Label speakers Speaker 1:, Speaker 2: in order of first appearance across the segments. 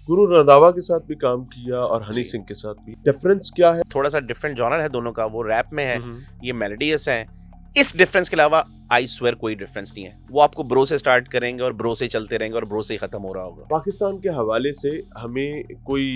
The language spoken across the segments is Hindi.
Speaker 1: गुरु रंधावा के साथ भी काम किया और हनी
Speaker 2: जी।
Speaker 1: सिंह के साथ भी। डिफरेंस क्या है?
Speaker 2: थोड़ा सा डिफरेंट जॉनर है दोनों का, वो रैप में है,
Speaker 1: हम्म।
Speaker 2: ये मेलोडियस है। इस डिफरेंस के अलावा आई स्वेयर कोई डिफरेंस नहीं है। वो आपको ब्रो से स्टार्ट करेंगे और ब्रो से चलते रहेंगे और ब्रो से ही खत्म हो रहा होगा।
Speaker 1: पाकिस्तान के हवाले से हमें कोई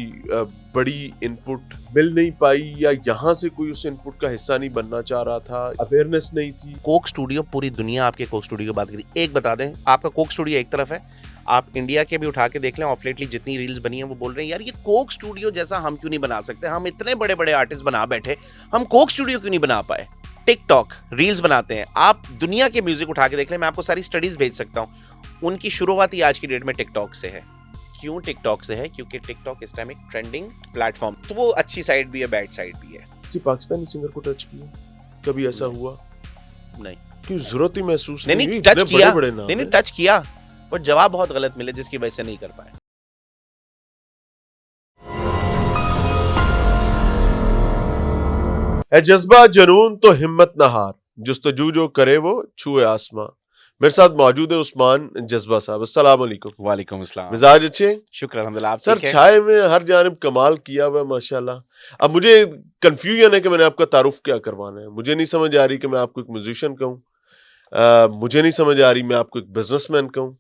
Speaker 1: बड़ी इनपुट मिल नहीं पाई, या यहाँ से कोई उस इनपुट का हिस्सा नहीं बनना चाह रहा था, अवेयरनेस नहीं थी।
Speaker 2: कोक स्टूडियो, पूरी दुनिया आपके कोक स्टूडियो की बात करी। एक बता दें, आपका कोक स्टूडियो एक तरफ है, आप इंडिया के भी उठा के देख लें, ऑफ लेटली जितनी रील्स बनी है वो बोल रहे हैं यार ये कोक स्टूडियो जैसा हम क्यों नहीं बना सकते, हम इतने बड़े बड़े आर्टिस्ट बना बैठे, हम कोक स्टूडियो क्यों नहीं बना पाए। टिकटॉक रील्स बनाते हैं, आप दुनिया के म्यूजिक उठा के देख लें, मैं आपको सारी स्टडीज भेज सकता हूँ। उनकी शुरुआत ही आज की डेट में टिकटॉक से है। क्यों टिकटॉक से है? क्योंकि टिकटॉक इस टाइम एक ट्रेंडिंग प्लेटफॉर्म, तो वो अच्छी साइड भी है, बैड साइड भी है।
Speaker 1: किसी पाकिस्तानी सिंगर को टच किया कभी? ऐसा हुआ
Speaker 2: नहीं,
Speaker 1: क्यों जरूरत ही महसूस
Speaker 2: नहीं
Speaker 1: हुई?
Speaker 2: टच
Speaker 1: इतने
Speaker 2: किया,
Speaker 1: बड़े नाम
Speaker 2: नहीं
Speaker 1: हैं।
Speaker 2: टच किया, बट जवाब बहुत गलत मिले जिसकी वजह से नहीं कर पाए।
Speaker 1: है जज्बा जुनून तो हिम्मत न हार, जुस्तजू जो करे वो छुए आसमां। मेरे साथ मौजूद है उस्मान जज्बा साहब। अस्सलाम वालेकुम।
Speaker 2: वालेकुम अस्सलाम।
Speaker 1: मिजाज अच्छे?
Speaker 2: शुक्र अल्हम्दुलिल्लाह। आप
Speaker 1: सर
Speaker 2: ठीक है?
Speaker 1: छाए में हर जानिब कमाल किया हुआ है माशाल्लाह। अब मुझे कंफ्यूजन है कि मैंने आपका तारुफ क्या करवाना है। मुझे नहीं समझ आ रही कि मैं आपको एक म्यूजिशियन कहूँ, मुझे नहीं समझ आ रही मैं आपको एक बिजनेसमैन कहूँ,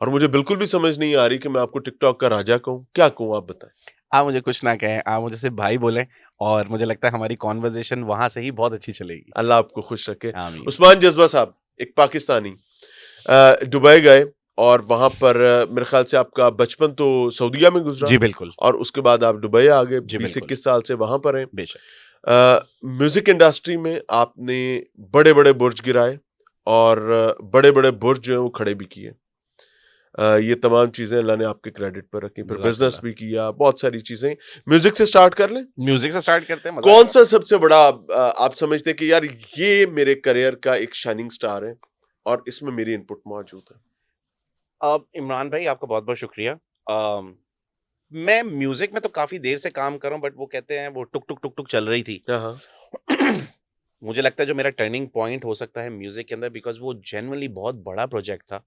Speaker 1: और मुझे बिल्कुल भी समझ नहीं आ रही कि मैं आपको टिकटॉक का राजा कहूँ। क्या कहूँ आप बताएं।
Speaker 2: आप मुझे कुछ ना कहें, आप मुझे सिर्फ भाई बोलें, और मुझे लगता है हमारी कॉन्वर्जेशन वहां से ही बहुत अच्छी चलेगी।
Speaker 1: अल्लाह आपको खुश रखे।
Speaker 2: आमीन।
Speaker 1: उस्मान जज्बा साहब एक पाकिस्तानी, दुबई गए और वहां पर मेरे ख्याल से आपका बचपन तो सऊदीया में गुजरा,
Speaker 2: जी बिल्कुल,
Speaker 1: और उसके बाद आप दुबई आ गए,
Speaker 2: जी
Speaker 1: 20-21
Speaker 2: बिल्कुल,
Speaker 1: साल से वहां पर हैं।
Speaker 2: बेशक।
Speaker 1: म्यूजिक इंडस्ट्री में आपने बड़े बड़े बुर्ज गिराए और बड़े बड़े बुर्ज जो है वो खड़े भी किए। ये तमाम चीजें अल्लाह ने आपके क्रेडिट पर रखी। फिर बिजनेस
Speaker 2: जज़ाकल्लाह।
Speaker 1: भी किया, बहुत सारी चीजें। म्यूजिक से स्टार्ट कर लें।
Speaker 2: म्यूजिक से स्टार्ट करते हैं। मजा
Speaker 1: कौन
Speaker 2: आएगा।
Speaker 1: सा सबसे बड़ा आप समझते हैं कि यार ये मेरे करियर का एक शाइनिंग स्टार है और इसमें मेरी इनपुट मौजूद है?
Speaker 2: अब इमरान भाई आपका बहुत बहुत शुक्रिया। मैं म्यूजिक में तो काफी देर से काम कर रहा हूँ, बट वो कहते हैं वो टुक टुक टुक टुक चल रही थी।
Speaker 1: हाँ।
Speaker 2: मुझे लगता है जो मेरा टर्निंग पॉइंट हो सकता है म्यूजिक के अंदर, बिकॉज वो जेन्युइनली बहुत बड़ा प्रोजेक्ट था।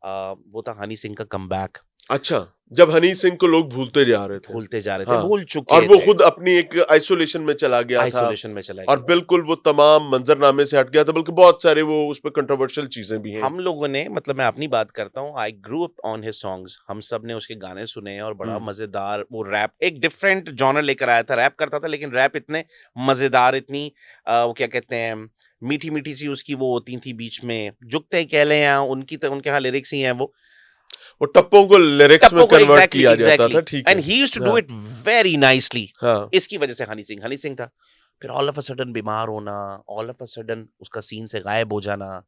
Speaker 2: वो था हनी सिंह का कमबैक।
Speaker 1: अच्छा, जब हनी सिंह को लोग भूलते जा रहे थे।
Speaker 2: भूलते जा रहे थे,
Speaker 1: हाँ।
Speaker 2: भूल चुके
Speaker 1: और वो
Speaker 2: थे,
Speaker 1: खुद अपनी एक आइसोलेशन में चला गया था,
Speaker 2: आइसोलेशन में चला
Speaker 1: और
Speaker 2: गया।
Speaker 1: बिल्कुल वो तमाम मंजरनामे से हट गया था, बल्कि बहुत सारे वो उस पर कंट्रोवर्शियल चीजें भी हैं।
Speaker 2: हम लोगों ने, मतलब मैं अपनी बात करता हूँ, I grew up on his songs, हम सब ने उसके गाने सुने और बड़ा मजेदार वो रैप, एक डिफरेंट जॉनर लेकर आया था। रैप करता था लेकिन रैप इतने मजेदार, इतनी वो क्या कहते हैं, मीठी मीठी सी उसकी वो होती थी बीच में, जुगते कह लें या उनकी उनके यहाँ लिरिक्स ही हैं
Speaker 1: वो टप्पों को लिरिक्स में कन्वर्ट किया जाता था। ठीक है।
Speaker 2: And he used to do it very nicely.
Speaker 1: हाँ।
Speaker 2: इसकी वजह से हनी सिंह था। फिर ऑल ऑफ अ सडन बीमार होना, ऑल ऑफ अ सडन उसका सीन से गायब हो जाना,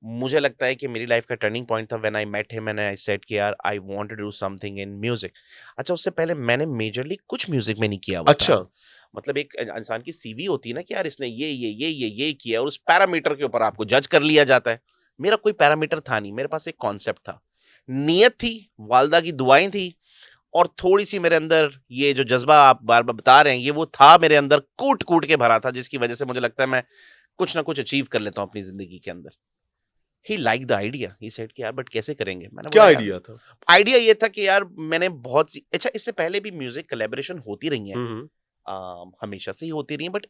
Speaker 2: मुझे लगता है कि मेरी लाइफ का टर्निंग पॉइंट था। When I met him and I said कि यार I want to do something in music. अच्छा, उससे पहले मैंने मेजरली कुछ म्यूजिक में नहीं किया हुआ
Speaker 1: अच्छा।
Speaker 2: था। मतलब एक इंसान की सीवी होती है ना कि यार इसने ये किया, और उस पैरामीटर के ऊपर आपको जज कर लिया जाता है। मेरा कोई पैरामीटर था नहीं, मेरे पास एक कॉन्सेप्ट था, नियत थी, वालदा की दुआएं थी, और थोड़ी सी मेरे अंदर ये जो जज्बा आप बार बार बता रहे हैं, ये वो था मेरे अंदर, कूट कूट के भरा था, जिसकी वजह से मुझे लगता है मैं कुछ ना कुछ अचीव कर लेता हूँ अपनी जिंदगी के अंदर। He like the idea, he said कि यार बट कैसे करेंगे। मैंने
Speaker 1: क्या
Speaker 2: बोला यार,
Speaker 1: आइडिया था?
Speaker 2: आइडिया ये था कि यार मैंने बहुत सी, अच्छा इससे पहले भी म्यूजिक कोलैबोरेशन होती रही है, हमेशा से ही होती रही है, बट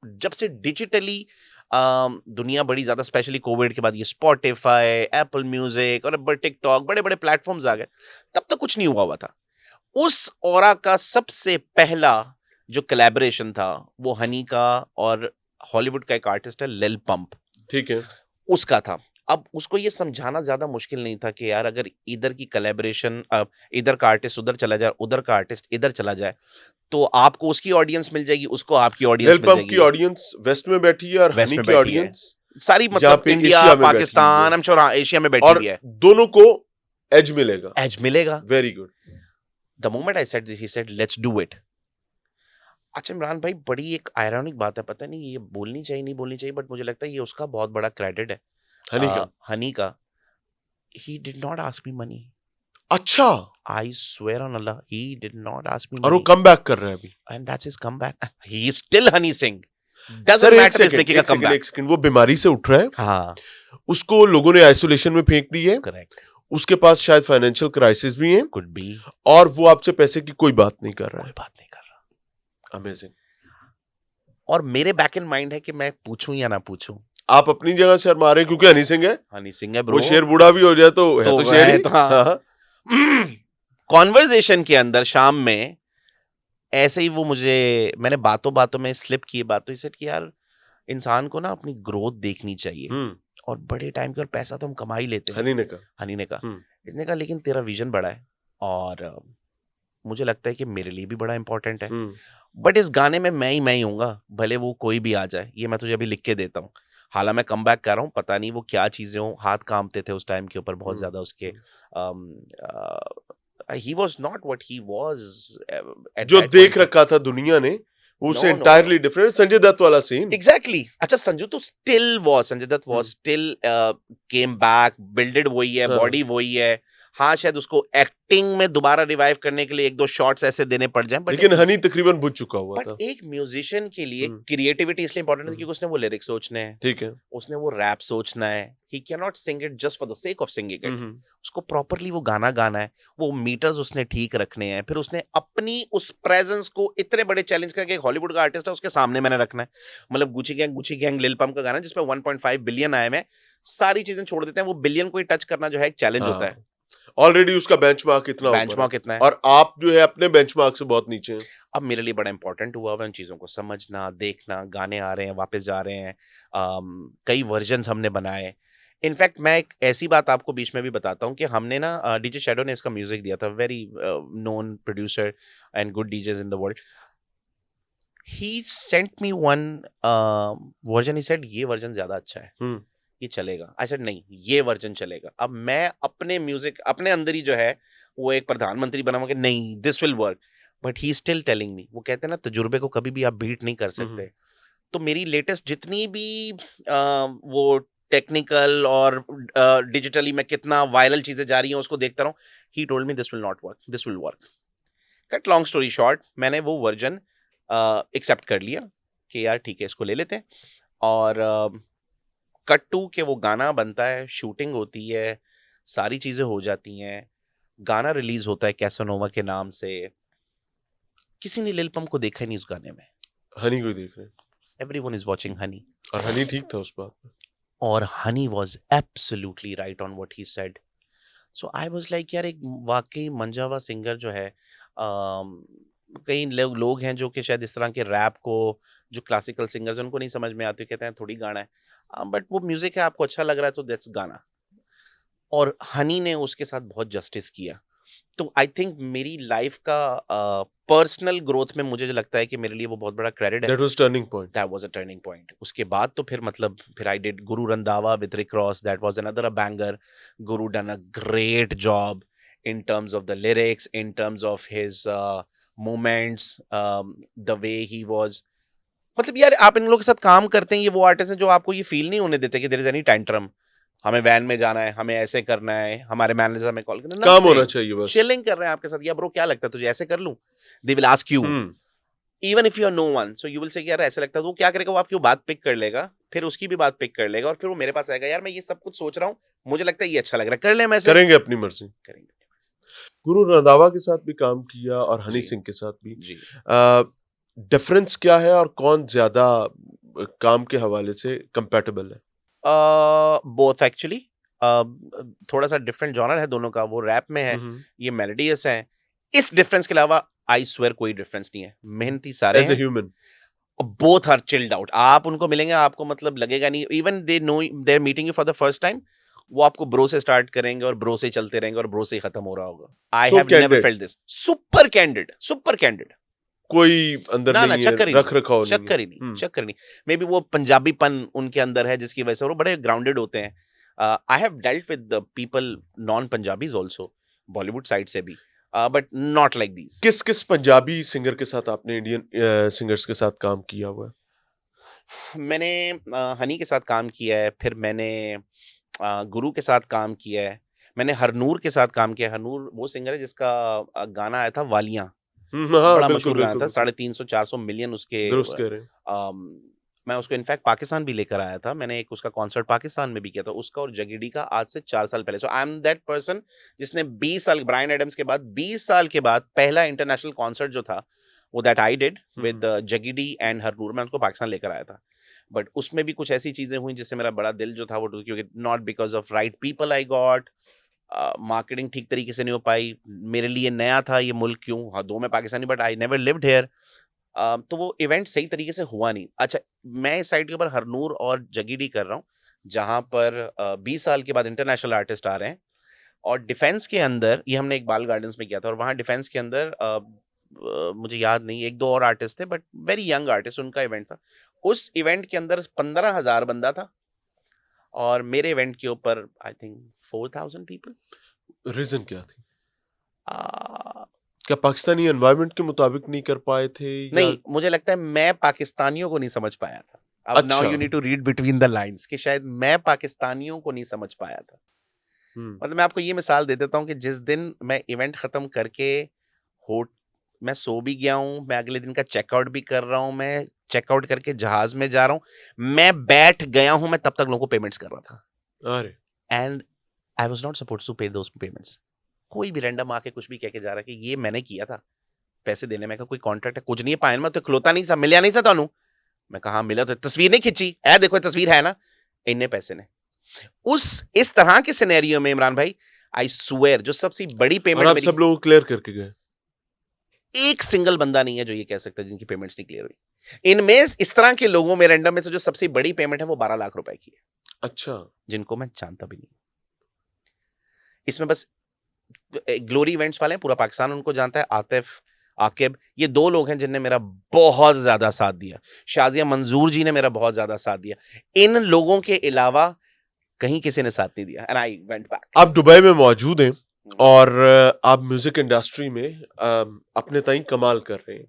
Speaker 2: जब से डिजिटली दुनिया बड़ी ज्यादा, स्पेशली कोविड के बाद, ये स्पॉटिफाई, एप्पल म्यूजिक और टिकटॉक, बड़े बड़े प्लेटफॉर्म्स आ गए, तब तक कुछ नहीं हुआ था। उस ऑरा का सबसे पहला जो कोलैबोरेशन था वो हनी का और हॉलीवुड का एक आर्टिस्ट है लिल पंप,
Speaker 1: ठीक है,
Speaker 2: उसका था। अब उसको ये समझाना ज्यादा मुश्किल नहीं था कि यार अगर इधर की कोलैबोरेशन, इधर का आर्टिस्ट उधर चला जाए, उधर का आर्टिस्ट इधर चला जाए, तो आपको उसकी ऑडियंस मिल जाएगी, उसको आपकी ऑडियंस मिल जाएगी।
Speaker 1: की ऑडियंस वेस्ट में बैठी है और हनी की ऑडियंस
Speaker 2: सारी, मतलब India, Pakistan, I am sure Asia में बैठी हुई है,
Speaker 1: दोनों को एज मिलेगा। Very good.
Speaker 2: The moment I said this, he said let's do it. अच्छा इमरान भाई, बड़ी एक आयरॉनिक बात है, पता नहीं ये बोलनी चाहिए नहीं बोलनी चाहिए, बट मुझे लगता है ये उसका बहुत बड़ा क्रेडिट है, हनी का। he did not ask me money.
Speaker 1: अच्छा,
Speaker 2: I swear on Allah, he did not ask me money.
Speaker 1: और वो कम बैक कर रहे हैं अभी,
Speaker 2: and that's his comeback. He is still Honey Singh. Doesn't matter if making a comeback.
Speaker 1: एक सेकंड, वो बीमारी से उठ रहा है,
Speaker 2: हाँ,
Speaker 1: उसको लोगों ने आइसोलेशन में फेंक दी है,
Speaker 2: correct.
Speaker 1: उसके पास शायद फाइनेंशियल क्राइसिस भी है,
Speaker 2: कुड बी,
Speaker 1: और वो आपसे पैसे की कोई बात नहीं कर रहा
Speaker 2: कोई
Speaker 1: है.
Speaker 2: बात नहीं कर रहा.
Speaker 1: अमेजिंग.
Speaker 2: और मेरे बैक इन माइंड है कि मैं पूछूं या ना पूछूं.
Speaker 1: आप अपनी जगह शर्मा रहे हैं क्योंकि हनी सिंह है.
Speaker 2: हनी सिंह है
Speaker 1: वो
Speaker 2: ब्रो.
Speaker 1: शेर बूढ़ा भी हो जाए तो है तो शेर ही.
Speaker 2: तो हाँ.
Speaker 1: हाँ.
Speaker 2: कॉन्वर्जेशन के अंदर शाम में ऐसे ही वो मुझे, मैंने बातों बातों में स्लिप किए बातों से कि यार इंसान को ना अपनी ग्रोथ देखनी चाहिए, और बड़े टाइम के, और पैसा तो हम कमा ही लेते हैं.
Speaker 1: हनी ने कहा.
Speaker 2: हनी ने कहा, इसने कहा लेकिन तेरा विजन बड़ा है, और मुझे लगता है कि मेरे लिए भी बड़ा इंपॉर्टेंट है, बट इस गाने में मैं ही हूँगा, भले वो कोई भी आ जाए, ये मैं तुझे अभी लिख के देता हूँ. हालांकि मैं कम बैक कर रहा हूँ, पता नहीं वो क्या चीजें हो, हाथ कांपते थे उस टाइम के ऊपर बहुत ज्यादा उसके. He was not what he was.
Speaker 1: जो देख रखा था दुनिया ने उससे entirely different. संजय दत्त वाला सीन.
Speaker 2: Exactly. अच्छा, संजू तो still was, Sanjay Dutt was still came back, builded वही है, बॉडी वही है. हाँ, शायद उसको एक्टिंग में दोबारा रिवाइव करने के लिए एक दो शॉट्स ऐसे देने पड़ जाएं,
Speaker 1: लेकिन हनी तकरीबन बुझ चुका हुआ था.
Speaker 2: एक म्यूजिशियन के लिए क्रिएटिविटी इसलिए इंपॉर्टेंट है क्योंकि उसने वो लिरिक्स सोचने हैं,
Speaker 1: ठीक है,
Speaker 2: उसने वो रैप सोचना है. He can not sing it just for the sake of singing it. उसको प्रॉपरली वो गाना गाना है, वो मीटर्स उसने ठीक रखने हैं, फिर उसने अपनी उस प्रेजेंस को इतने बड़े चैलेंज करके, एक हॉलीवुड का आर्टिस्ट है उसके सामने मैंने रखना है. मतलब गुची गैंग लिल पंप का गाना जिसपे 1.5 बिलियन आए में, सारी चीजें छोड़ देते हैं, वो बिलियन को ही टच करना जो है एक चैलेंज होता है.
Speaker 1: ऑलरेडी उसका बेंचमार्क इतना
Speaker 2: है,
Speaker 1: और आप जो है अपने बेंचमार्क से बहुत नीचे हैं.
Speaker 2: अब मेरे लिए बड़ा इंपॉर्टेंट हुआ उन चीज़ों को समझना, देखना, गाने आ रहे हैं, वापस जा रहे हैं, कई वर्जन्स हमने बनाए. इनफैक्ट मैं एक ऐसी बात आपको बीच में भी बताता हूँ कि हमने ना, डीजे शैडो ने इसका म्यूजिक दिया था, very known producer and good DJs in the world. He sent me one version, he said ये वर्जन ज्यादा अच्छा है, ये चलेगा. आई सेड नहीं, ये वर्जन चलेगा. अब मैं अपने म्यूजिक, अपने अंदर ही जो है वो एक प्रधानमंत्री बना कि नहीं this will work, but he still telling me. वो कहते हैं ना, तजुर्बे को कभी भी आप बीट नहीं कर सकते. तो मेरी लेटेस्ट जितनी भी वो टेक्निकल और डिजिटली में कितना वायरल चीजें जा रही हैं उसको देखता रहूं. He told me this will not work, this will work. Cut long story short, मैंने वो वर्जन एक्सेप्ट कर लिया कि यार ठीक है इसको ले लेते हैं. और कट टू के वो गाना बनता है, शूटिंग होती है, सारी चीजें हो जाती हैं, गाना रिलीज होता है कैसानोवा के नाम से. किसी ने लिल पंप को देखा ही नहीं उस गाने में.
Speaker 1: हनी को देख रहे हैं.
Speaker 2: Everyone is watching Honey.
Speaker 1: और हनी ठीक था उस बात में. और
Speaker 2: Honey was absolutely right on what he said. So I was like यार, एक वाकई मंजावा सिंगर जो है. कई लोग हैं जो कि शायद इस तरह के रैप को, जो क्लासिकल सिंगर्स हैं उनको नहीं समझ में आते, कहते हैं थोड़ी गाना है, बट वो म्यूजिक है, आपको अच्छा लग रहा है तो दैट्स गाना. और हनी ने उसके साथ बहुत जस्टिस किया. तो आई थिंक मेरी लाइफ का पर्सनल ग्रोथ में मुझे जो लगता है कि मेरे लिए वो बहुत बड़ा क्रेडिट है.
Speaker 1: That was turning point.
Speaker 2: That was a turning point. उसके बाद तो फिर मतलब फिर I did Guru Randhawa with Rick Ross. That was another a banger. Guru done a great job in terms of the lyrics, in terms of his moments, the way he was. मतलब यार आप इन लोगों के साथ काम करते हैं, ये वो आर्टिस्ट हैं जो आपको ये फील नहीं होने देते कि देयर इज एनी टेंट्रम, हमें वैन में जाना है, हमें ऐसे करना है, हमारे मैनेजर हमें कॉल करना है,
Speaker 1: काम होना चाहिए बस.
Speaker 2: चिलिंग कर रहे हैं आपके साथ. या ब्रो क्या लगता है तुझे, ऐसे कर लूं? They will ask you even if you are no one, so you will say यार ऐसे लगता है. तो वो क्या करेगा, वो आपकी बात पिक कर लेगा, फिर उसकी भी बात पिक कर लेगा, और फिर वो मेरे पास आएगा, यार मैं ये सब कुछ सोच रहा हूँ, मुझे लगता है ये अच्छा लग रहा है, कर ले. मैं
Speaker 1: करेंगे अपनी मर्जी,
Speaker 2: करेंगे.
Speaker 1: गुरु रंधावा के साथ भी काम किया और हनी सिंह के साथ भी. डिफरेंस क्या है और कौन ज्यादा काम के हवाले से कंपैटिबल है?
Speaker 2: Both actually. थोड़ा सा डिफरेंट जॉनर है दोनों का. वो रैप में है, ये मेलोडियस है. इस डिफरेंस के अलावा आई स्वेयर कोई डिफरेंस नहीं है. मेहनती सारे हैं.
Speaker 1: As a human
Speaker 2: both are chilled out. आप उनको मिलेंगे, आपको मतलब लगेगा नहीं, even they know they are meeting you for the first time, वो आपको ब्रो से स्टार्ट करेंगे और ब्रो से चलते रहेंगे और ब्रो से ही खत्म हो रहा होगा. I have never felt this. Super candid, super candid.
Speaker 1: कोई अंदर नहीं है, रख रखाव नहीं,
Speaker 2: चक्कर ही नहीं, चक्कर नहीं. मे बी वो पंजाबीपन उनके अंदर है जिसकी वजह से वो बड़े ग्राउंडेड होते हैं. I have dealt with the people non Punjabis also, Bollywood side से भी, बट नॉट लाइक दीस.
Speaker 1: किस किस पंजाबी सिंगर के साथ आपने इंडियन सिंगर्स के साथ काम किया हुआ है?
Speaker 2: मैंने हनी के साथ काम किया है, फिर मैंने गुरु के साथ काम किया है, मैंने हरनूर के साथ काम किया. हरनूर वो सिंगर है जिसका गाना आया था वालियां, बड़ा मशहूर गाना था, 350-400 मिलियन उसके मैं उसको इनफैक्ट पाकिस्तान भी लेकर आया था, मैंने एक उसका कॉन्सर्ट पाकिस्तान में भी किया था, उसका और जगीडी का आज से 4 साल पहले। सो आई एम दैट पर्सन जिसने 20 साल, ब्रायन एडम्स के बाद 20 साल के बाद पहला इंटरनेशनल कॉन्सर्ट जो था वो दैट आई डिड विद जगीडी एंड हरनूर, मैं उसको पाकिस्तान लेकर आया था। बट उसमें भी कुछ ऐसी चीजें हुई जिससे मेरा बड़ा दिल जो था वो टूटा, क्योंकि not because of right people I got, marketing ठीक तरीके से नहीं हो पाई, मेरे लिए नया था ये मुल्क, क्यों, हाँ दो मैं Pakistani but I never lived here, तो वो इवेंट सही तरीके से हुआ नहीं। अच्छा, मैं इस साइड के ऊपर हरनूर और जगीडी कर रहा हूँ जहाँ पर 20 साल के बाद इंटरनेशनल आर्टिस्ट आ रहे हैं, और डिफेंस के अंदर ये हमने इकबाल गार्डन्स में किया था, और वहाँ डिफेंस के अंदर मुझे याद नहीं, एक दो और आर्टिस्ट थे बट वेरी यंग आर्टिस्ट, उनका इवेंट था। उस इवेंट के अंदर 15,000 बंदा था, और मेरे इवेंट के ऊपर आई थिंक 4,000 पीपल।
Speaker 1: रीजन क्या थी? क्या पाकिस्तानी एनवायरनमेंट के मुताबिक नहीं कर पाए थे
Speaker 2: नहीं, मुझे लगता है मैं पाकिस्तानियों को नहीं समझ पाया था। अब now you need to read between the lines कि शायद मैं पाकिस्तानियों को नहीं समझ पाया था। मतलब मैं आपको ये मिसाल दे देता हूँ कि जिस दिन मैं इवेंट खत्म करके मैं सो भी गया हूँ, मैं अगले दिन का चेकआउट भी कर रहा हूँ, मैं चेकआउट करके जहाज में जा रहा हूँ, मैं बैठ गया हूँ, मैं तब तक लोगों को पेमेंट्स कर रहा था।
Speaker 1: अरे,
Speaker 2: and I was not supposed to pay those payments. कोई भी रैंडम आके कुछ भी कह के जा रहा है कि ये मैंने किया था, पैसे देने में का कोई कॉन्ट्रैक्ट है, कुछ नहीं है, पायन में तो खलोता नहीं सा, मिलिया नहीं सा तानू। मैं कहा मिला तो, तस्वीर नहीं खिंची है, देखो तस्वीर है ना, इन्ने पैसे ने। इस तरह के सिनेरियो में इमरान भाई, आई स्वेयर, जो सबसे बड़ी पेमेंट,
Speaker 1: और आप सब लोग क्लियर करके गए?
Speaker 2: एक सिंगल बंदा नहीं है जो ये कह सकता है जिनकी पेमेंट्स नहीं क्लियर हुई। इनमें इस तरह के लोगों में रैंडम में से जो सबसे बड़ी पेमेंट है वो 12 लाख रुपए की है।
Speaker 1: अच्छा,
Speaker 2: जिनको मैं जानता भी नहीं। इसमें बस ग्लोरी इवेंट्स वाले हैं, पूरा पाकिस्तान उनको जानता है, आतिफ, आकिब, ये दो लोग हैं जिनने मेरा बहुत ज्यादा साथ दिया। शाजिया मंजूर जी ने मेरा बहुत ज्यादा साथ दिया। इन लोगों के अलावा कहीं किसी ने साथ नहीं दिया। And I went back.
Speaker 1: आप दुबई में मौजूद हैं और आप म्यूजिक इंडस्ट्री में अपने ताई कमाल कर रहे हैं,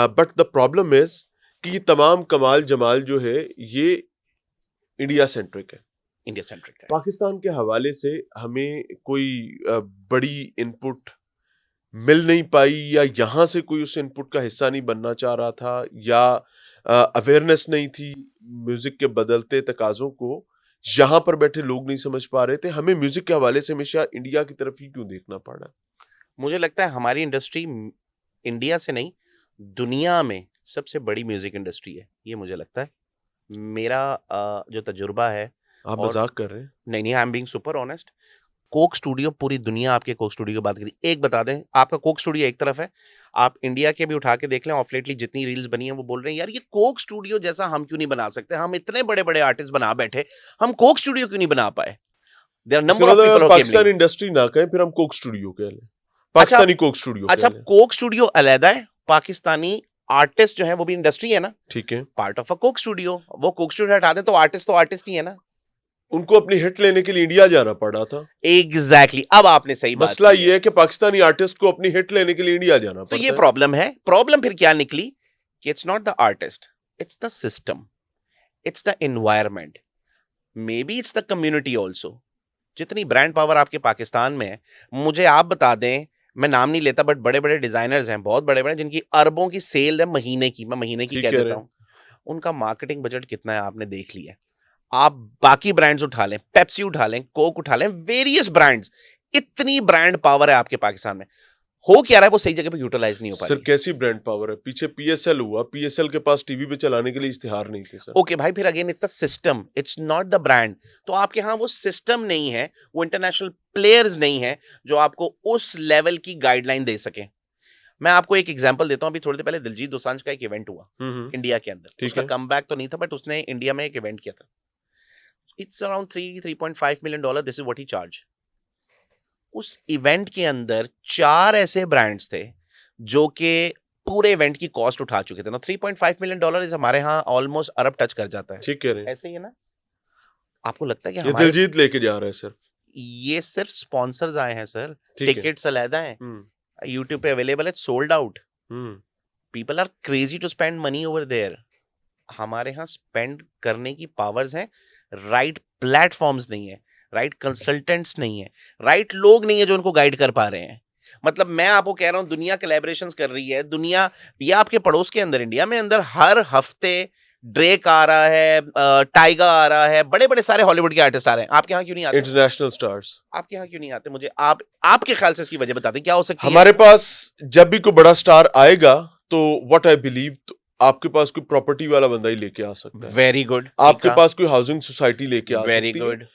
Speaker 1: बट द प्रॉब्लम इज कि ये तमाम कमाल जमाल जो है ये इंडिया सेंट्रिक है,
Speaker 2: इंडिया सेंट्रिक है।
Speaker 1: पाकिस्तान के हवाले से हमें कोई बड़ी इनपुट मिल नहीं पाई, या यहाँ से कोई उस इनपुट का हिस्सा नहीं बनना चाह रहा था, या अवेयरनेस नहीं थी म्यूजिक के बदलते तकाजों को, यहाँ पर बैठे लोग नहीं समझ पा रहे थे। हमें म्यूजिक के हवाले से हमेशा इंडिया की तरफ ही क्यों देखना पड़ा?
Speaker 2: मुझे लगता है हमारी इंडस्ट्री इंडिया से नहीं, दुनिया में सबसे बड़ी म्यूजिक इंडस्ट्री है, ये मुझे लगता है। मेरा जो तजुर्बा है,
Speaker 1: आप मजाक कर रहे हैं?
Speaker 2: नहीं, I am being super honest. Coke studio, पूरी दुनिया आपके कोक स्टूडियो की बात करी, एक बता दें, आपका कोक स्टूडियो एक तरफ है, आप इंडिया के भी उठा के देख लें, ऑफ लेटली जितनी रील्स बनी है वो बोल रहे हैं यार ये कोक स्टूडियो जैसा हम क्यों नहीं बना सकते, हम इतने बड़े बड़े आर्टिस्ट बना बैठे, हम कोक स्टूडियो क्यों नहीं बना पाए। There are number of people.
Speaker 1: Pakistan industry ना कहें, फिर हम कोक स्टूडियो कह लें, पाकिस्तानी कोक स्टूडियो।
Speaker 2: अच्छा, कोक स्टूडियो अलग है, पाकिस्तानी आर्टिस्ट जो है वो भी इंडस्ट्री है ना,
Speaker 1: ठीक है,
Speaker 2: part of a Coke studio. वो कोक स्टूडियो हटा दें तो आर्टिस्ट ही है ना।
Speaker 1: उनको अपनी हिट लेने के लिए इंडिया जाना पड़ा था।
Speaker 2: एग्जैक्टली, अब आपने सही बात।
Speaker 1: मसला ये है कि पाकिस्तानी आर्टिस्ट को अपनी हिट लेने के लिए इंडिया जाना पड़ता है।
Speaker 2: तो ये प्रॉब्लम है। प्रॉब्लम फिर क्या निकली कि it's not the artist, it's the system, it's the environment, may be it's the community also. जितनी ब्रांड पावर आपके पाकिस्तान में है, मुझे आप बता दें, मैं नाम नहीं लेता बट बड़े बड़े डिजाइनर्स हैं, बहुत बड़े बड़े, जिनकी अरबों की सेल है महीने की, मैं महीने की कह देता हूं, उनका मार्केटिंग बजट कितना है आपने देख लिया। आप बाकी ब्रांड्स उठा लें, पेप्सी उठा लें, कोक उठा लें, वेरियस ब्रांड्स, इतनी ब्रांड पावर है आपके पाकिस्तान में, हो क्या रहा है वो सही जगह पे यूटिलाइज नहीं हो पा रही।
Speaker 1: सर कैसी ब्रांड पावर है? पीछे पीएसएल हुआ, पीएसएल के पास टीवी पे चलाने के लिए इश्तिहार नहीं थे सर।
Speaker 2: ओके भाई, फिर again it's the system, it's not the brand. तो आपके यहाँ वो सिस्टम नहीं है, वो इंटरनेशनल प्लेयर्स नहीं है जो आपको उस लेवल की गाइडलाइन दे सके। मैं आपको एक एग्जांपल देता हूं। अभी थोड़ी देर पहले दिलजीत दोसांझ का एक इवेंट हुआ इंडिया के अंदर, उसका कमबैक तो नहीं था बट उसने इंडिया में एक इवेंट किया था। It's around 3.5 million dollar, this is what he charge. उस इवेंट के अंदर 4 ऐसे ब्रांड्स थे जो कि पूरे इवेंट की कॉस्ट उठा चुके थे ना। 3.5 मिलियन डॉलर इस हमारे यहाँ ऑलमोस्ट अरब टच कर जाता है।
Speaker 1: ठीक कह रहे हैं,
Speaker 2: ऐसे ही है ना। आपको लगता है कि
Speaker 1: ये दिलजीत लेके जा रहा है सर?
Speaker 2: ये सिर्फ स्पॉन्सर्स आए हैं सर, टिकट्स अलग हैं, यूट्यूब पे अवेलेबल है, sold out. People are crazy to spend money over there. हमारे यहाँ स्पेंड करने की पावर्स हैं, राइट प्लेटफॉर्म्स नहीं है, राइट कंसल्टेंट्स नहीं है, राइट लोग नहीं है जो उनको गाइड कर पा रहे हैं। मतलब मैं आपको कह रहा हूं, दुनिया कोलैबोरेशंस कर रही है, दुनिया, ये आपके पड़ोस के अंदर, इंडिया में अंदर हर हफ्ते ड्रेक आ रहा है, टाइगा आ रहा है, बड़े बड़े सारे हॉलीवुड के आर्टिस्ट आ रहे हैं, आपके यहाँ क्यों नहीं आते?
Speaker 1: इंटरनेशनल स्टार्स
Speaker 2: आपके यहाँ क्यों नहीं आते? मुझे आपके ख्याल से इसकी वजह बता दें, क्या हो सकती है?
Speaker 1: हमारे पास जब भी कोई बड़ा स्टार आएगा तो व्हाट आई बिलीव, आपके पास कोई प्रॉपर्टी वाला बंदा ही लेके आ सकता है,
Speaker 2: वेरी गुड,
Speaker 1: आपके पास कोई हाउसिंग सोसाइटी लेके आ
Speaker 2: वेरी
Speaker 1: सकती है।
Speaker 2: गुड।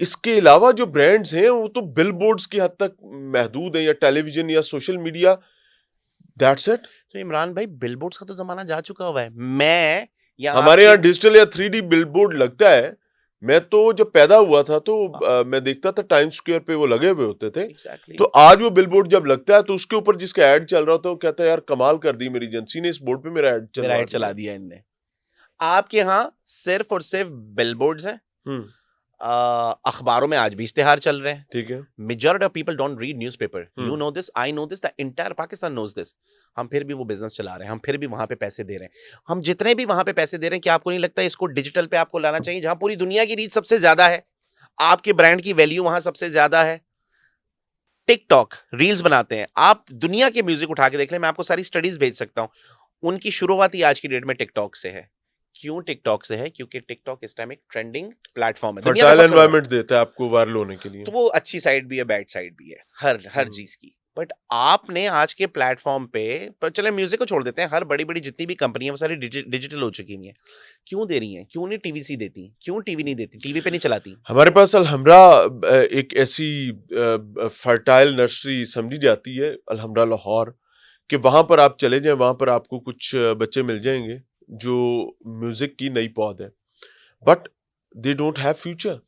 Speaker 1: इसके अलावा जो ब्रांड्स हैं वो तो बिलबोर्ड्स की हद तक महदूद है, या टेलीविजन या सोशल मीडिया, दैट्स इट।
Speaker 2: तो इमरान भाई, बिलबोर्ड्स का तो जमाना जा चुका हुआ है। मैं
Speaker 1: हमारे यहाँ डिजिटल या 3D बिलबोर्ड लगता है। मैं तो जब पैदा हुआ था तो मैं देखता था टाइम्स स्क्वायर पे वो लगे हुए होते थे।
Speaker 2: Exactly.
Speaker 1: तो आज वो बिलबोर्ड जब लगता है तो उसके ऊपर जिसका ऐड चल रहा होता है वो कहता है यार कमाल कर दी मेरी एजेंसी ने, इस बोर्ड पे मेरा ऐड
Speaker 2: चला दिया इनने। आपके यहाँ सिर्फ और सिर्फ बिलबोर्ड्स हैं, अखबारों में आज भी इश्तिहार चल रहे हैं।
Speaker 1: ठीक है।
Speaker 2: Majority of people don't read newspaper, you know this, I know this, the entire Pakistan knows this. हम फिर भी वो बिजनेस चला रहे हैं, हम फिर भी वहां पे पैसे दे रहे हैं। हम जितने भी वहां पे पैसे दे रहे हैं, क्या आपको नहीं लगता इसको डिजिटल पे आपको लाना चाहिए, जहां पूरी दुनिया की रीच सबसे ज्यादा है, आपके ब्रांड की वैल्यू वहां सबसे ज्यादा है। टिकटॉक रील्स बनाते हैं, आप दुनिया के म्यूजिक उठा के देख लें, मैं आपको सारी स्टडीज भेज सकता हूं। उनकी शुरुआत ही आज की डेट में टिकटॉक से है। क्यों टिकटॉक से है? क्योंकि टिकटॉक इस टाइम एक ट्रेंडिंग प्लेटफॉर्म है, दुनिया का
Speaker 1: फर्टाइल
Speaker 2: सबसे बड़ा।
Speaker 1: एनवायरनमेंट देता है आपको वायरल होने के लिए।
Speaker 2: तो वो अच्छी साइड भी है, बैड साइड भी है, हर चीज की। बट आपने आज के प्लेटफॉर्म पे, पर चले म्यूजिक को छोड़ देते हैं, हर बड़ी बड़ी जितनी भी कंपनी है वो सारी डिजिटल हो चुकी हैं। क्यों दे रही हैं? क्यों नहीं टीवीसी देती? क्यों टीवी नहीं देती? टीवी पे नहीं चलाती?
Speaker 1: हमारे पास अलहमरा एक ऐसी फर्टाइल नर्सरी समझी जाती है, अलहमरा लाहौर, कि वहां पर आप चले जाएं, वहां पर आपको कुछ बच्चे मिल जाएंगे जो म्यूजिक की नई पौध है, but they don't have future.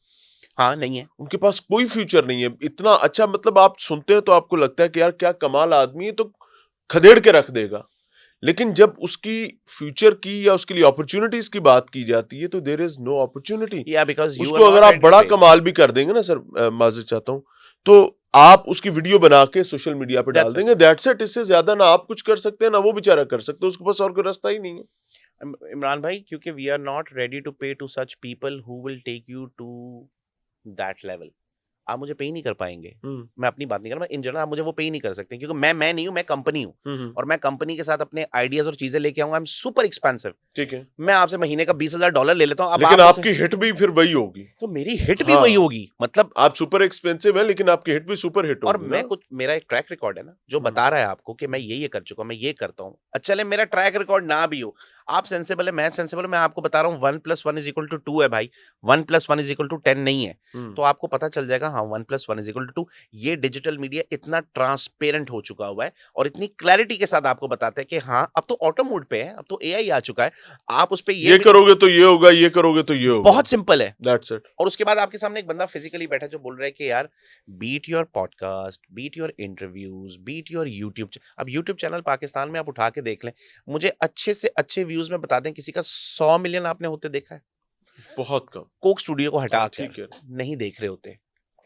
Speaker 2: हाँ, नहीं है,
Speaker 1: उनके पास कोई फ्यूचर नहीं है। इतना अच्छा, मतलब आप सुनते हैं तो आपको लगता है कि यार क्या कमाल आदमी है, तो खदेड़ के रख देगा। लेकिन जब उसकी फ्यूचर की या उसके लिए अपॉर्चुनिटीज की बात की जाती है तो देयर इज नो अपॉर्चुनिटी।
Speaker 2: या बिकॉज़ यू
Speaker 1: उसको अगर आप बड़ा कमाल भी कर देंगे ना सर, माजूद चाहता हूँ, तो आप उसकी वीडियो बना के सोशल मीडिया पे डाल देंगे, दैट्स इट। इससे ज्यादा ना आप कुछ कर सकते हैं ना वो बेचारा कर सकते, उसके पास और कोई रास्ता ही नहीं है।
Speaker 2: इमरान भाई, क्योंकि we are not ready to pay to such people who will take you to that level. आप मुझे पे ही नहीं कर पाएंगे। मैं अपनी बात नहीं कर रहा, इन जनरल आप मुझे वो पे ही नहीं कर सकते, क्योंकि मैं नहीं हूं, मैं कंपनी हूं, और मैं कंपनी के साथ अपने आइडियाज और चीजें लेके आऊंगा। I am super expensive.
Speaker 1: ठीक है,
Speaker 2: मैं आपसे महीने का $20,000 ले लेता हूं,
Speaker 1: लेकिन आपकी हिट भी फिर वही होगी।
Speaker 2: तो मेरी हिट भी वही होगी, मतलब
Speaker 1: आप सुपर एक्सपेंसिव है लेकिन आपकी हिट भी सुपर हिट होगी।
Speaker 2: और मैं कुछ, मेरा एक ट्रैक रिकॉर्ड है ना जो बता रहा है आपको कि मैं ये कर चुका हूं, मैं ये करता हूं। अच्छा, चले मेरा ट्रैक रिकॉर्ड ना भी हो, आप सेंसिबल है, मैं सेंसिबल, मैं आपको बता रहा हूँ 1+1=2 है भाई, 1+1=10 नहीं है। तो आपको पता चल जाएगा, हाँ 1+1=2। ये डिजिटल मीडिया इतना ट्रांसपेरेंट हो चुका हुआ है और इतनी क्लैरिटी के साथ आपको बताते हैं कि हाँ अब तो ऑटो मोड पे है, अब तो एआई आ चुका है, आप उस पे
Speaker 1: ये करोगे तो ये होगा, ये करोगे तो ये होगा।
Speaker 2: बहुत सिंपल है,
Speaker 1: दैट्स इट।
Speaker 2: और उसके बाद आपके सामने एक बंदा फिजिकली बैठा जो बोल रहा है कि यार beat your podcast, beat your interviews, beat your YouTube. अब यूट्यूब चैनल पाकिस्तान में आप उठा के देख लें, मुझे अच्छे से अच्छे व्यूज में बता दें किसी का 100 मिलियन आपने होते देखा है?
Speaker 1: बहुत कम।
Speaker 2: कोक स्टूडियो को हटा
Speaker 1: ठीक है,
Speaker 2: नहीं देख रहे होते।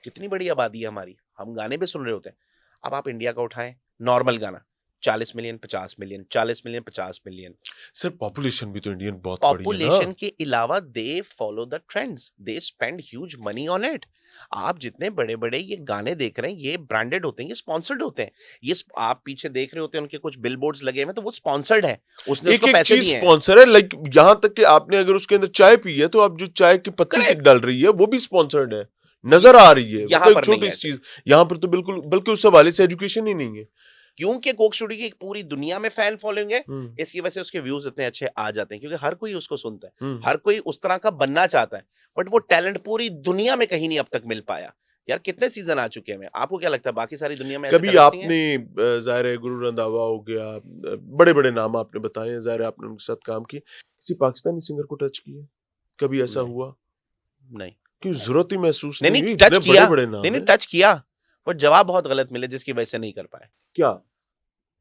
Speaker 2: कितनी बड़ी आबादी है हमारी, हम गाने भी सुन रहे होते हैं। अब आप इंडिया का उठाएं, नॉर्मल गाना 40 million 50 million, 40 million 50 million.
Speaker 1: Sir population भी तो इंडियन बहुत बड़ी है ना।
Speaker 2: पॉपुलेशन के अलावा they follow the trends, they spend huge money on it. आप जितने बड़े बड़े ये गाने देख रहे हैं, ये ब्रांडेड होते हैं, ये स्पॉन्सर्ड होते हैं। ये आप पीछे देख रहे होते हैं उनके कुछ बिलबोर्ड्स लगे हुए हैं, तो वो स्पॉन्सर्ड है, उसने उसको पैसे दिए हैं।
Speaker 1: स्पॉन्सर है, लाइक यहाँ तक कि आपने अगर उसके अंदर चाय पी है तो आप जो चाय की पत्ती डल रही है वो भी स्पॉन्सर्ड है, नजर आ रही है।
Speaker 2: यहाँ पर
Speaker 1: छोटी चीज, यहाँ पर तो बिल्कुल, बल्कि उस हवाले से एजुकेशन ही नहीं है।
Speaker 2: क्योंकि कोक स्टूडियो की पूरी दुनिया में फैन फॉलोइंग है, इसकी वजह से उसके व्यूज इतने अच्छे आ जाते हैं, क्योंकि हर कोई उसको सुनता है, हर कोई उस तरह का बनना चाहता है, बट वो टैलेंट पूरी दुनिया में कहीं नहीं अब तक मिल पाया। यार कितने सीजन आ चुके हैं, आपको क्या लगता है बाकी सारी दुनिया में?
Speaker 1: कभी आपने ज़ाहिर है गुरु रंधावा हो गया, बड़े बड़े नाम आपने बताए हैं, ज़ाहिर है आपने उनके साथ काम किया, किसी पाकिस्तानी सिंगर को टच किया? कभी ऐसा हुआ?
Speaker 2: नहीं,
Speaker 1: क्यों जरूरत ही महसूस
Speaker 2: नहीं
Speaker 1: हुई?
Speaker 2: टच किया,
Speaker 1: बड़े नाम
Speaker 2: नहीं टच किया, बट जवाब बहुत गलत मिले, जिसकी वजह से नहीं कर पाए।
Speaker 1: क्या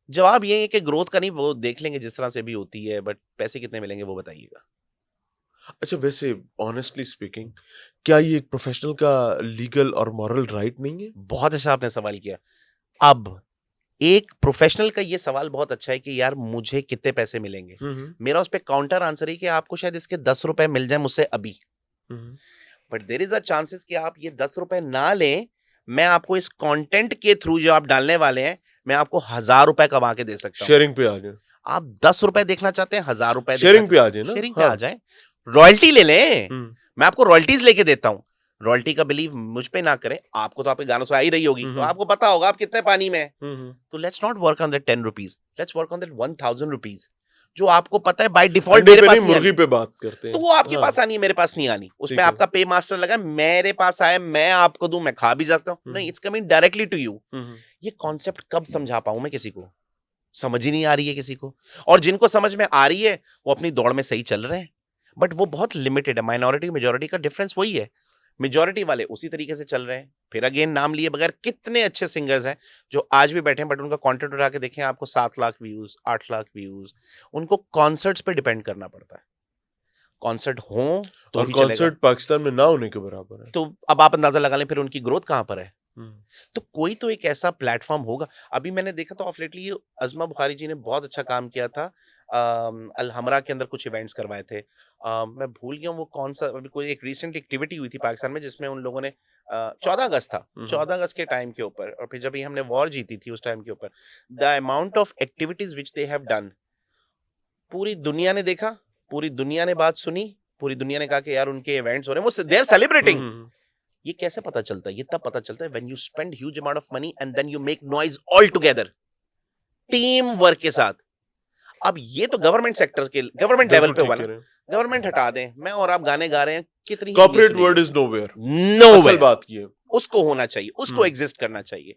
Speaker 2: जवाब ये है कि ग्रोथ का नहीं, वो देख लेंगे जिस तरह से भी होती है, बट पैसे कितने मिलेंगे वो बताइएगा।
Speaker 1: अच्छा, वैसे ऑनेस्टली स्पीकिंग, क्या ये एक प्रोफेशनल का लीगल और मॉरल राइट नहीं है?
Speaker 2: बहुत अच्छा आपने सवाल किया। अब एक प्रोफेशनल का ये सवाल बहुत अच्छा है कि यार मुझे कितने पैसे मिलेंगे। मेरा उस पर काउंटर आंसर है कि आपको शायद इसके 10 रुपए मिल जाए मुझसे अभी, but there is a chances कि आप ये 10 रुपए ना लें, मैं आपको इस कंटेंट के थ्रू जो आप डालने वाले हैं, मैं आपको 1000 रुपए कमा के दे सकता हूँ।
Speaker 1: शेयरिंग पे आ गया।
Speaker 2: आप 10 रुपए देखना चाहते हैं, 1000 रुपए
Speaker 1: शेयरिंग पे आ जाए ना,
Speaker 2: शेयरिंग पे आ जाए, रॉयल्टी ले लें, मैं आपको रॉयल्टीज लेके देता हूँ। रॉयल्टी का बिलीव मुझ पे ना करें, आपको तो आपके गानों से आ ही रही होगी, तो आपको पता होगा आप कितने पानी में हैं। तो let's not work on that 10 rupees, let's work on that 1000 rupees, जो आपको पता है बाय डिफॉल्ट मेरे पास नहीं
Speaker 1: मुर्गी पे बात करते हैं,
Speaker 2: तो वो आपके पास आनी है, मेरे पास नहीं आनी। उसमें आपका पे मास्टर लगा, मेरे पास आए, मैं आपको दूं, मैं खा भी सकता हूँ, नहीं, it's coming directly to you. ये कॉन्सेप्ट कब समझा पाऊं मैं किसी को? समझ ही नहीं आ रही है किसी को। और जिनको समझ में आ रही है वो अपनी दौड़ में सही चल रहे हैं, बट वो बहुत लिमिटेड है। माइनॉरिटी मेजॉरिटी का डिफरेंस वही है, मेजॉरिटी वाले उसी तरीके से चल रहे हैं। फिर अगेन नाम लिए बगैर कितने अच्छे सिंगर्स हैं जो आज भी बैठे हैं, बट उनका कंटेंट उठा के देखें आपको 7 लाख व्यूज, 8 लाख व्यूज। उनको कॉन्सर्ट्स पे डिपेंड करना पड़ता है, कॉन्सर्ट हो तो
Speaker 1: और
Speaker 2: ही
Speaker 1: कॉन्सर्ट पाकिस्तान में ना होने के बराबर है।
Speaker 2: तो अब आप अंदाजा लगा लें फिर उनकी ग्रोथ कहां पर है। तो कोई तो एक ऐसा प्लेटफॉर्म होगा। अभी मैंने देखा तो ऑफ लेटली अजमा बुखारी जी ने बहुत अच्छा काम किया था, अल हमरा के अंदर कुछ इवेंट्स करवाए थे। मैं भूल गया हूँ वो कौन सा, अभी कोई एक रिसेंट एक्टिविटी हुई थी पाकिस्तान में जिसमें उन लोगों ने 14 अगस्त था, 14 अगस्त के टाइम के ऊपर, और फिर जब ये हमने वॉर जीती थी उस टाइम के ऊपर, the amount of activities which they have done, पूरी दुनिया ने देखा, पूरी दुनिया ने बात सुनी, पूरी दुनिया ने कहा कि यार उनके इवेंट्स हो रहे हैं, वो दे आर सेलिब्रेटिंग। ये कैसे पता चलता है? ये तब पता चलता है when you spend huge amount of money and then you make noise all together, team work के साथ। अब ये तो गवर्नमेंट सेक्टर के, गवर्नमेंट लेवल पे हुआ ना, गवर्नमेंट हटा दें, मैं और आप गाने गा रहे हैं, कितनी
Speaker 1: corporate word is nowhere,
Speaker 2: no
Speaker 1: असल बात ये
Speaker 2: उसको होना चाहिए, उसको एग्जिस्ट करना चाहिए।